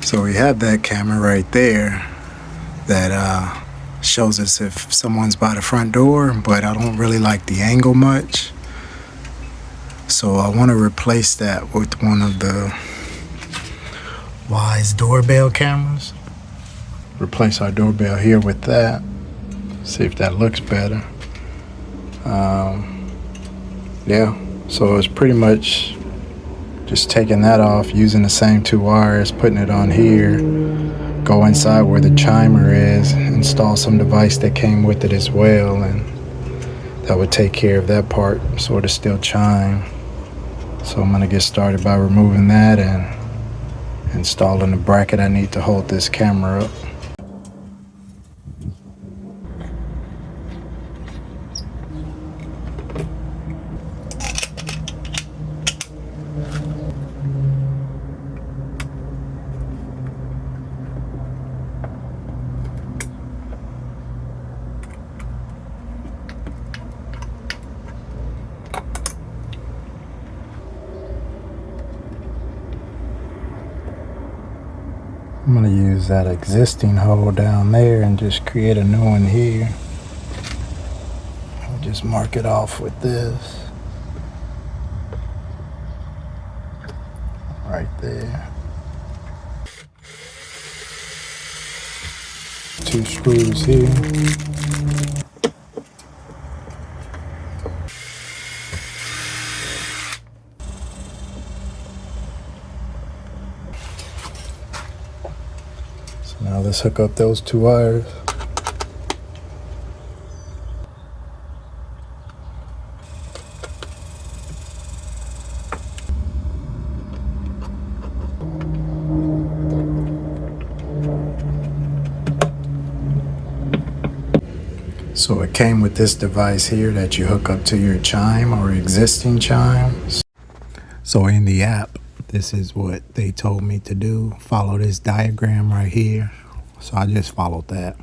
So we have that camera right there that shows us if someone's by the front door, but I don't really like the angle much. So I want to replace that with one of the Wyze doorbell cameras. Replace our doorbell here with that. See if that looks better. Yeah, so it's pretty much just taking that off, using the same two wires, putting it on here, go inside where the chimer is, install some device that came with it as well, and that would take care of that part, so it'll still chime. So I'm gonna get started by removing that and installing the bracket I need to hold this camera up. I'm going to use that existing hole down there and just create a new one here. I'll just mark it off with this. Right there. 2 screws here. Now let's hook up those 2 wires. So it came with this device here that you hook up to your chime or existing chime. So in the app, this is what they told me to do. Follow this diagram right here. So I just followed that.